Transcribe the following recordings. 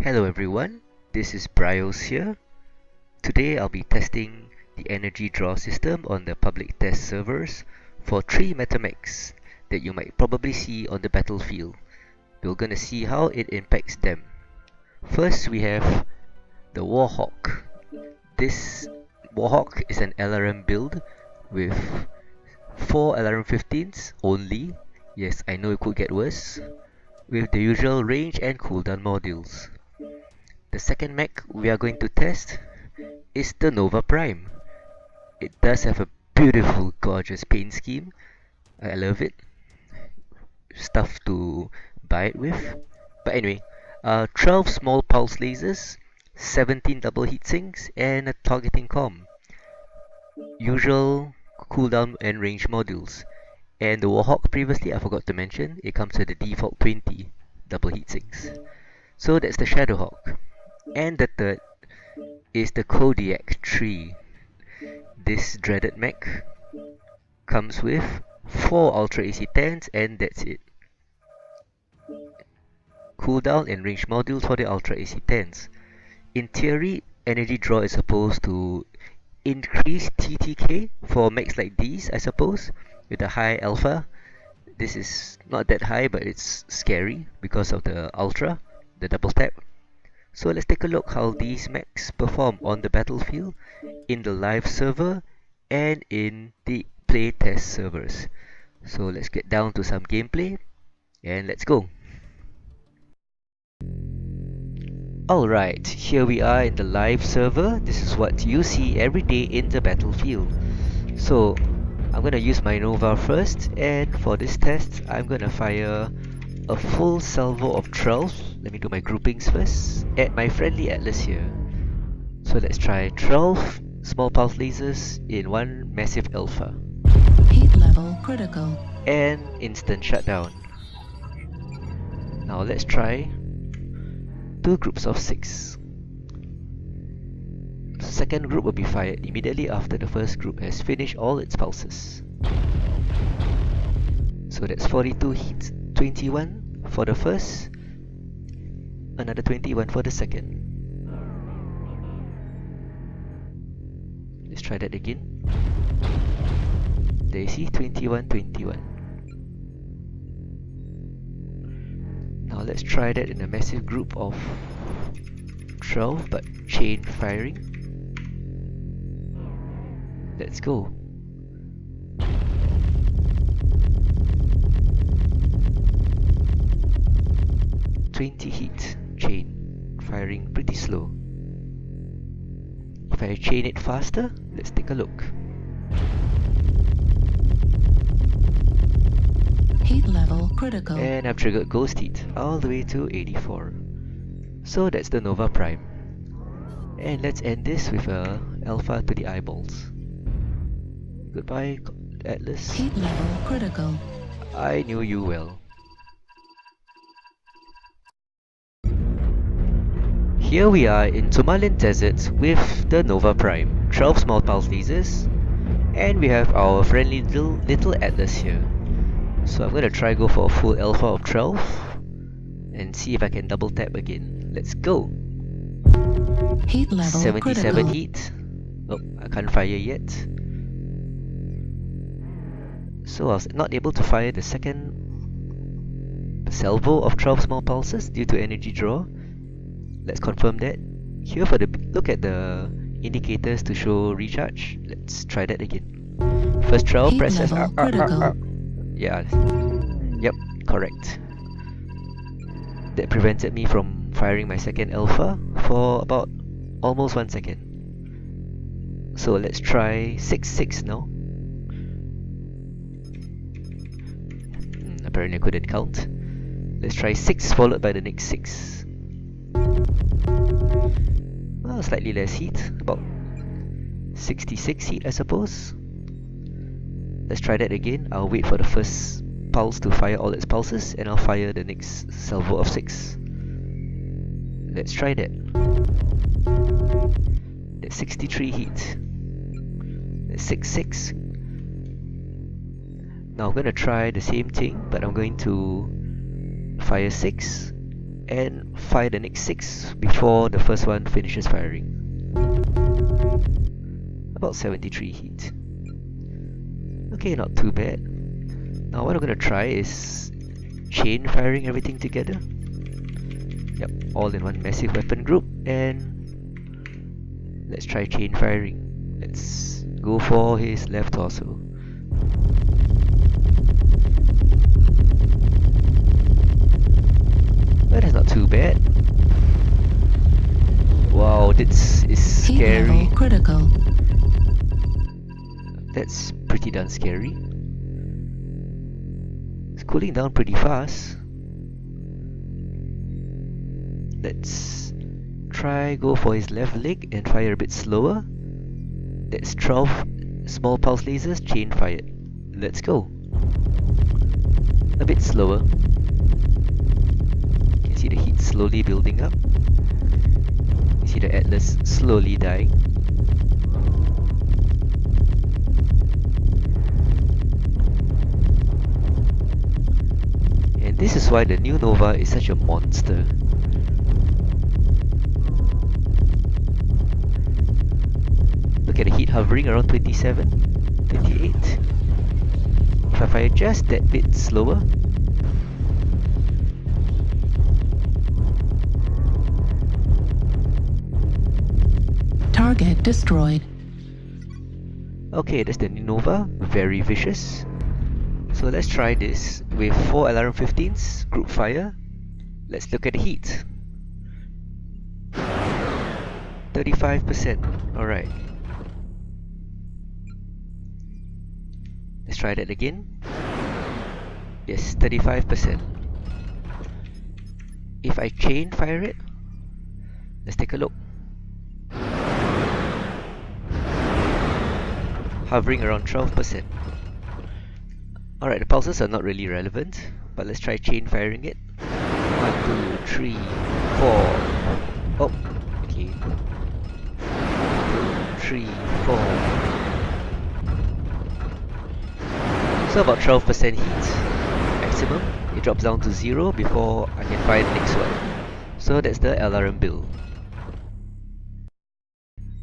Hello everyone, this is BrioS here. Today I'll be testing the energy draw system on the public test servers for 3 mechs that you might probably see on the battlefield. We're gonna see how it impacts them. First we have the Warhawk. This Warhawk is an LRM build with 4 LRM-15s only. Yes, I know it could get worse. With the usual range and cooldown modules. The second mech we are going to test is the Nova Prime. It does have a beautiful, gorgeous paint scheme. I love it. Stuff to buy it with. But anyway, 12 small pulse lasers, 17 double heatsinks, and a targeting com. Usual cooldown and range modules. And the Warhawk previously I forgot to mention, it comes with the default 20 double heatsinks. So that's the Shadowhawk. And the third is the Kodiak 3. This dreaded mech comes with 4 Ultra AC-10s and that's it. Cooldown and range modules for the Ultra AC-10s. In theory, energy draw is supposed to increase TTK for mechs like these, I suppose, with a high alpha. This is not that high, but it's scary because of the Ultra, the double tap. So let's take a look how these mechs perform on the battlefield, in the live server, and in the play test servers. So let's get down to some gameplay, and let's go. Alright, here we are in the live server. This is what you see every day in the battlefield. So I'm gonna use my Nova first, and for this test I'm gonna fire a full salvo of 12. Let me do my groupings first at my friendly atlas here. So let's try 12 small pulse lasers in one massive alpha. Heat level critical. And instant shutdown. Now let's try 2 groups of 6. Second group will be fired immediately after the first group has finished all its pulses. So that's 42 hits. 21 for the first, another 21 for the second. Let's try that again. There you see, 21, 21. Now let's try that in a massive group of 12, but chain firing. Let's go. Heat chain firing pretty slow. If I chain it faster, let's take a look. Heat level critical. And I've triggered Ghost Heat all the way to 84. So that's the Nova Prime. And let's end this with a alpha to the eyeballs. Goodbye, Atlas. Heat level critical. I knew you well. Here we are in Tomalin Desert with the Nova Prime, 12 small pulse lasers, and we have our friendly little Atlas here. So I'm gonna try go for a full alpha of 12 and see if I can double tap again. Let's go! Heat level 77 critical. heat. Oh, I can't fire yet. So I was not able to fire the second salvo of 12 small pulses due to energy draw. Let's confirm that. Here for the look at the indicators to show recharge. Let's try that again. First 12, Heat press S. level critical. Yeah. Yep, correct. That prevented me from firing my second alpha for about almost 1 second. So let's try 6 now. Apparently I couldn't count. Let's try 6 followed by the next 6. Well, slightly less heat, about 66 heat I suppose. Let's try that again. I'll wait for the first pulse to fire all its pulses and I'll fire the next salvo of 6. Let's try that. That's 63 heat. That's 6. Now I'm going to try the same thing, but I'm going to fire 6 and fire the next 6 before the first one finishes firing. About 73 heat. Okay, not too bad. Now what I'm gonna try is chain firing everything together. Yep, all in one massive weapon group, and let's try chain firing. Let's go for his left torso. But that's not too bad. Wow, this is Heat scary. level critical. That's pretty darn scary. It's cooling down pretty fast. Let's try go for his left leg and fire a bit slower. That's 12 small pulse lasers chain fired. Let's go. A bit slower. You can see the heat slowly building up. You see the Atlas slowly dying. And this is why the new Nova is such a monster. Look at the heat hovering around 27, 28. If I fire just that bit slower, Target destroyed. okay, that's the new Nova, very vicious. So let's try this with 4 alarm 15s, group fire. Let's look at the heat. 35%, alright. Let's try that again. Yes, 35%. If I chain fire it, let's take a look. Hovering around 12%. Alright, the pulses are not really relevant, but let's try chain firing it. 1, 2, 3, 4. Oh, okay. 1, 2, 3, 4. So about 12% heat maximum. It drops down to 0 before I can fire the next one. So that's the LRM build.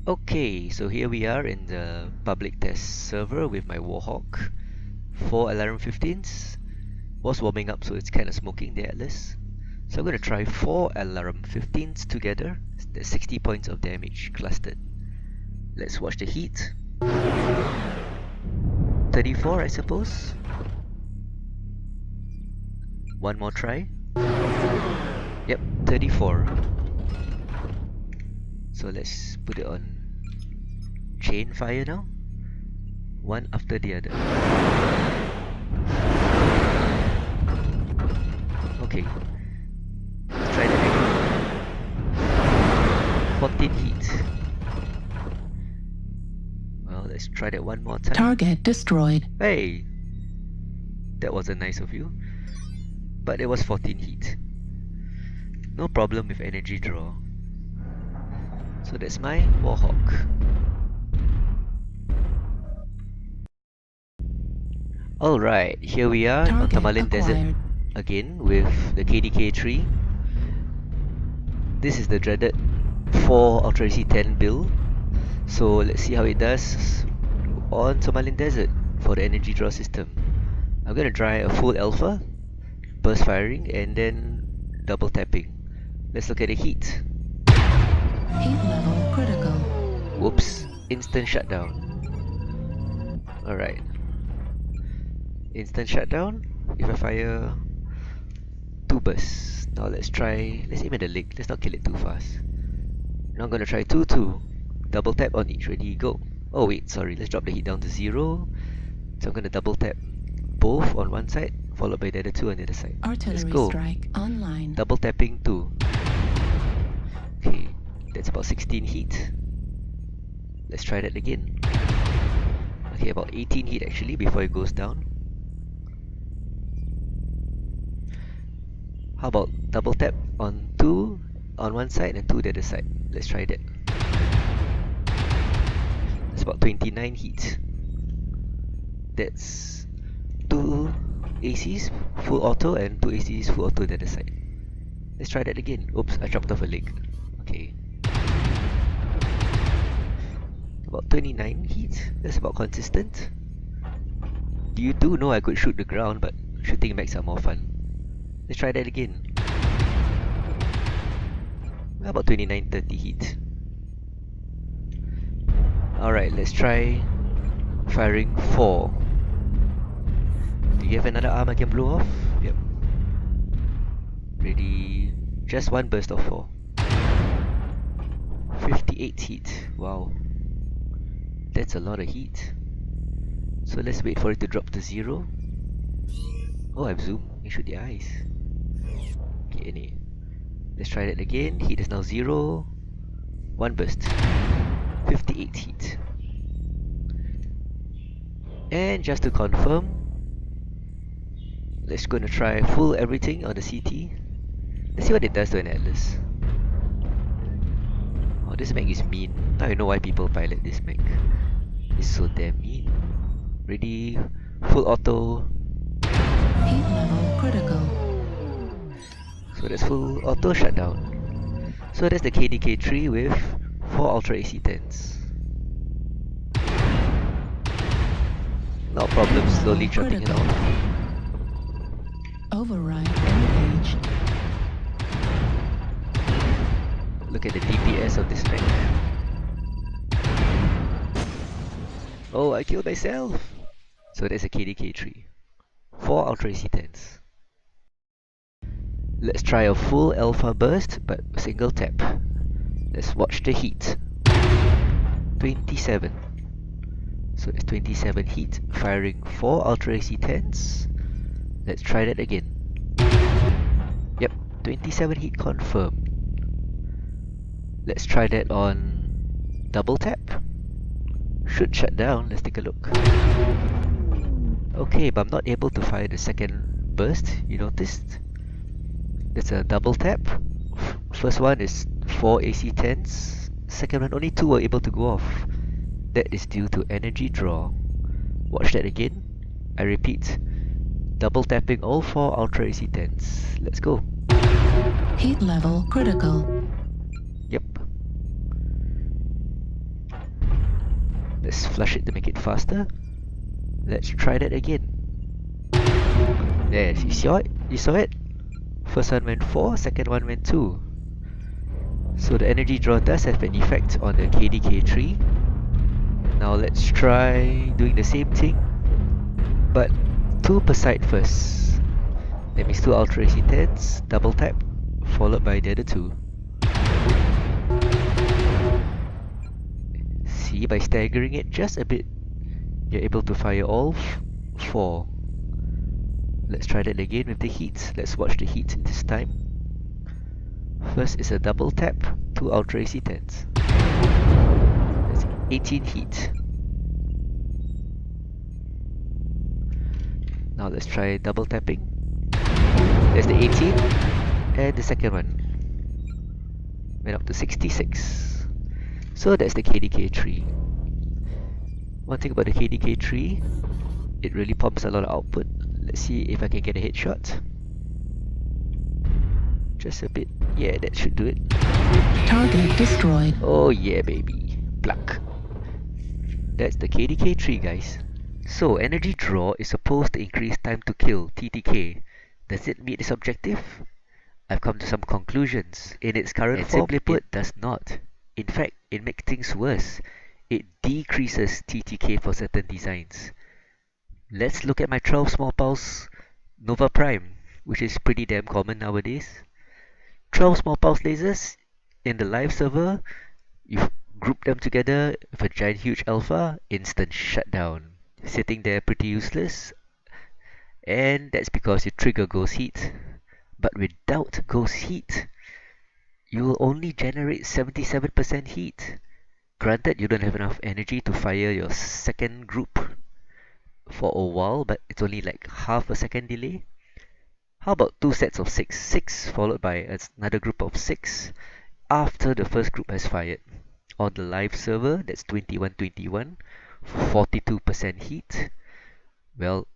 Okay, so here we are in the public test server with my Warhawk. 4 alarm 15s. Was warming up, so it's kind of smoking the Atlas. So I'm going to try 4 alarm 15s together. There's 60 points of damage clustered. Let's watch the heat. 34, I suppose. One more try. Yep, 34. So let's put it on chain fire now. One after the other. Okay. Let's try that again. 14 heat. Well, let's try that one more time. Target destroyed. Hey! That wasn't nice of you. But it was 14 heat. No problem with energy draw. So that's my Warhawk. Alright, here we are on Target Tamalin Desert acquired. again with the KDK-3. This is the dreaded 4 Ultra AC 10 build. So let's see how it does on Tamalin Desert for the energy draw system. I'm gonna try a full alpha, burst firing, and then double tapping. Let's look at the heat. Heat level critical. Whoops, instant shutdown. Alright. Instant shutdown. If I fire 2 bursts. Now let's aim at the leg. Let's not kill it too fast. Now I'm gonna try 2-2. Double tap on each. Ready, go. Oh wait, sorry. Let's drop the heat down to 0. So I'm gonna double tap both on one side, followed by the other 2 on the other side. Let's Artillery go. strike online. Double tapping 2. Okay, that's about 16 heat. Let's try that again. Okay, about 18 heat actually before it goes down. How about double tap on 2 on one side and 2 the other side? Let's try that. That's about 29 heat. That's 2 ACs full auto and 2 ACs full auto the other side. Let's try that again. Oops, I chopped off a leg. Okay. About 29 heat. That's about consistent. You do know I could shoot the ground, but shooting mechs are more fun. Let's try that again. About 29, 30 heat. Alright, let's try firing 4. Do you have another arm I can blow off? Yep. Ready. Just one burst of 4. 58 heat. Wow. That's a lot of heat. So let's wait for it to drop to 0. Oh, I've zoomed. You shoot the eyes. Okay, any. Let's try that again. Heat is now 0. One burst. 58 heat. And just to confirm, let's gonna try full everything on the CT. Let's see what it does to an Atlas. Oh, this mech is mean. Now I know why people pilot this mech. It's so damn mean. Ready, full auto. Heat level critical. So that's full auto shutdown. So that's the KDK3 with 4 Ultra AC10s. No problem, slowly trotting it out. Override engaged. Look at the DPS of this mech. Oh, I killed myself! So that's a KDK3. 4 Ultra AC10s. Let's try a full alpha burst, but single tap. Let's watch the heat. 27. So it's 27 heat, firing 4 Ultra AC10s. Let's try that again. Yep, 27 heat confirmed. Let's try that on double tap. Should shut down. Let's take a look. Okay, but I'm not able to fire the second burst. You noticed? That's a double tap. First one is 4 AC10s. Second one, only 2 were able to go off. That is due to energy draw. Watch that again. I repeat, double tapping all 4 Ultra AC10s. Let's go. Heat level critical. Yep. Let's flush it to make it faster. Let's try that again. There, you saw it? You saw it? First one went 4, second one went 2. So the energy draw does have an effect on the KDK3. Now let's try doing the same thing, but 2 per side first. That means 2 Ultra AC10s, double tap, followed by the other 2. See, by staggering it just a bit, you're able to fire all 4. Let's try that again with the heat. Let's watch the heat this time. First is a double tap, 2 Ultra AC10s. That's 18 heat. Now let's try double tapping. There's the 18, and the second one went up to 66. So that's the KDK3. One thing about the KDK3, it really pumps a lot of output. Let's see if I can get a headshot. Just a bit. Yeah, that should do it. Target destroyed. Oh yeah, baby. Pluck. That's the KDK3, guys. So, energy draw is supposed to increase time to kill, TTK. Does it meet its objective? I've come to some conclusions. In its current form, simply put, it does not. In fact, it makes things worse. It decreases TTK for certain designs. Let's look at my 12 small pulse Nova Prime, which is pretty damn common nowadays. 12 small pulse lasers in the live server, you group them together with a giant huge alpha, instant shutdown. Sitting there pretty useless, and that's because you trigger ghost heat. But without ghost heat, you will only generate 77% heat. Granted, you don't have enough energy to fire your second group for a while, but it's only like half a second delay. How about 2 sets of 6? 6 followed by another group of 6 after the first group has fired. On the live server, that's 21-21, 42% heat. Well,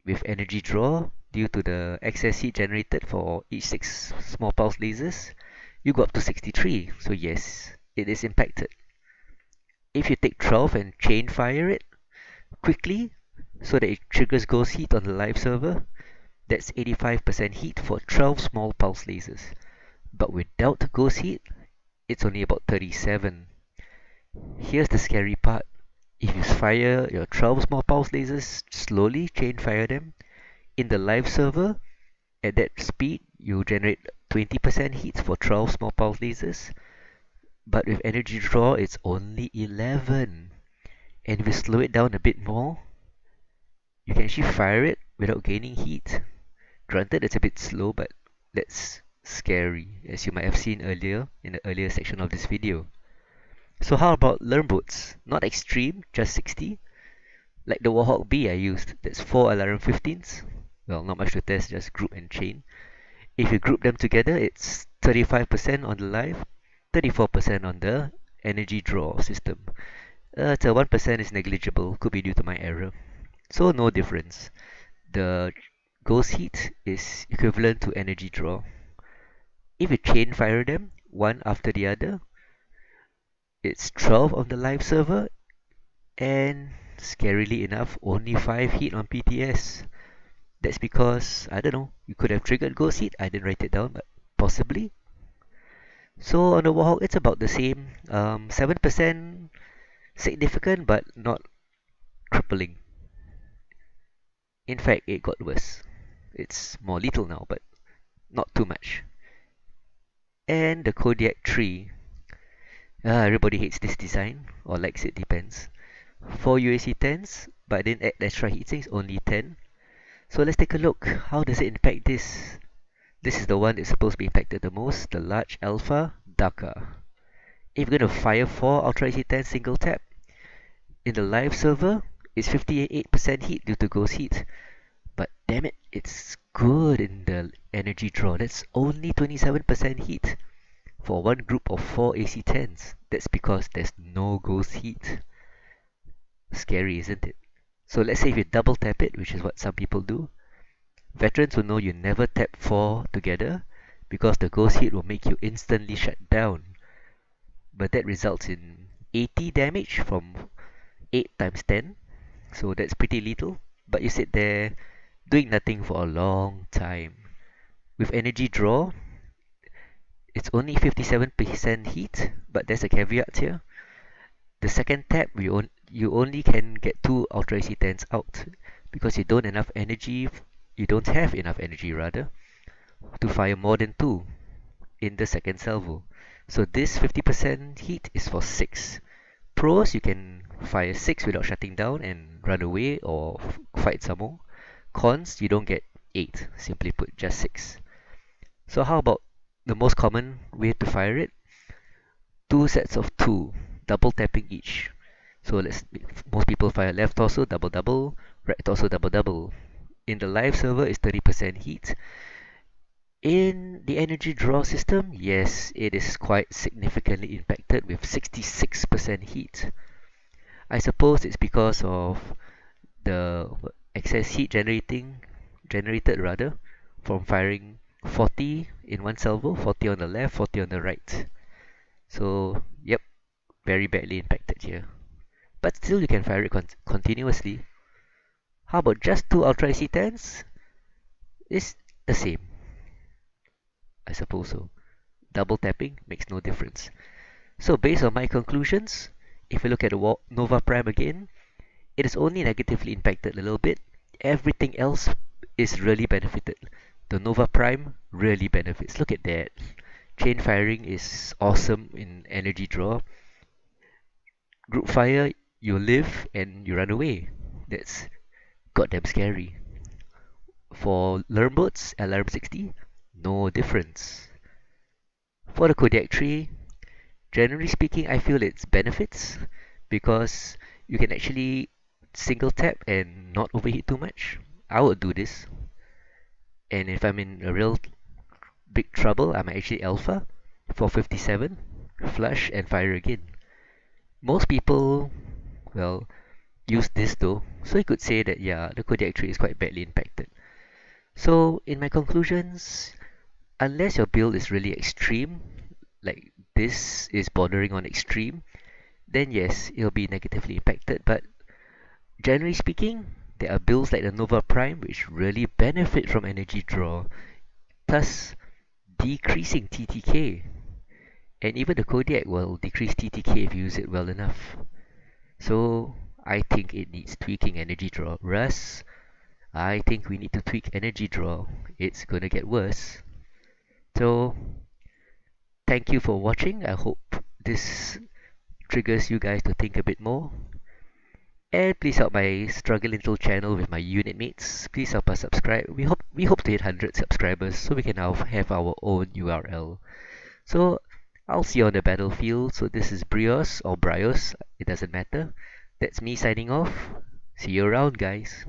with energy draw, due to the excess heat generated for each 6 small pulse lasers, you go up to 63. So yes, it is impacted. If you take 12 and chain fire it quickly so that it triggers ghost heat on the live server, that's 85% heat for 12 small pulse lasers. But without ghost heat, it's only about 37. Here's the scary part. If you fire your 12 small pulse lasers slowly, chain fire them, in the live server, at that speed, you generate 20% heat for 12 small pulse lasers. But with energy draw, it's only 11. And if you slow it down a bit more, you can actually fire it without gaining heat. Granted, it's a bit slow, but that's scary, as you might have seen earlier in the earlier section of this video. So how about learn boats? Not extreme, just 60. Like the Warhawk-B I used, that's 4 alarm 15s. Well, not much to test, just group and chain. If you group them together, it's 35% on the live, 34% on the energy draw system. The 1% is negligible, could be due to my error. So no difference. The ghost heat is equivalent to energy draw. If you chain fire them, one after the other, it's 12 on the live server, and scarily enough, only 5 heat on PTS. That's because, I don't know, you could have triggered ghost heat, I didn't write it down, but possibly. So on the Warhawk, it's about the same. 7% significant, but not crippling. In fact, it got worse. It's more lethal now, but not too much. And the Kodiak tree. Everybody hates this design, or likes it, depends. 4 UAC 10s, but I didn't add extra heatsinks, only 10. So let's take a look. How does it impact this? This is the one that's supposed to be impacted the most, the large alpha Dhaka. If you're going to fire 4 Ultra AC 10 single tap, in the live server, it's 58% heat due to ghost heat. But damn it, it's good in the energy draw. That's only 27% heat for one group of 4 AC10s. That's because there's no ghost heat. Scary, isn't it? So let's say if you double tap it, which is what some people do, veterans will know you never tap 4 together because the ghost heat will make you instantly shut down. But that results in 80 damage from 8 times 10. So that's pretty little. But you sit there doing nothing for a long time. With energy draw, it's only 57% heat, but there's a caveat here. The second tap, you only can get 2 Ultra AC 10s out because you don't have enough energy rather, to fire more than 2 in the second salvo. So this 50% heat is for 6. Pros, you can fire 6 without shutting down and run away or fight some more. Cons, you don't get 8, simply put, just 6. So how about the most common way to fire it? 2 sets of 2, double tapping each. So most people fire left torso, double double, right torso, double double. In the live server, it's 30% heat. In the energy draw system, yes, it is quite significantly impacted with 66% heat. I suppose it's because of the excess heat generated rather from firing 40 in one salvo, 40 on the left, 40 on the right. So, yep, very badly impacted here. But still you can fire it continuously. How about just 2 Ultra AC10s? It's the same. I suppose so. Double tapping makes no difference. So based on my conclusions, if you look at the Nova Prime again, it is only negatively impacted a little bit. Everything else is really benefited. The Nova Prime really benefits. Look at that. Chain firing is awesome in energy draw. Group fire, you live and you run away. That's goddamn scary. For learn boats, alarm 60, no difference. For the Kodiak tree, generally speaking, I feel its benefits because you can actually single tap and not overheat too much. I would do this. And if I'm in a real big trouble, I'm actually alpha for 57, flush and fire again. Most people, well, use this though, so you could say that yeah, the Kodiak tree is quite badly impacted. So in my conclusions, unless your build is really extreme, like this is bordering on extreme, then yes, it'll be negatively impacted. But generally speaking, there are builds like the Nova Prime which really benefit from energy draw, thus decreasing TTK. And even the Kodiak will decrease TTK if you use it well enough. So I think it needs tweaking energy draw. Russ, I think we need to tweak energy draw. It's gonna get worse. So thank you for watching. I hope this triggers you guys to think a bit more. And please help my struggling little channel with my unit mates. Please help us subscribe. We hope to hit 100 subscribers so we can now have our own URL. So I'll see you on the battlefield. So this is BrioS or BrioS, it doesn't matter. That's me signing off. See you around, guys.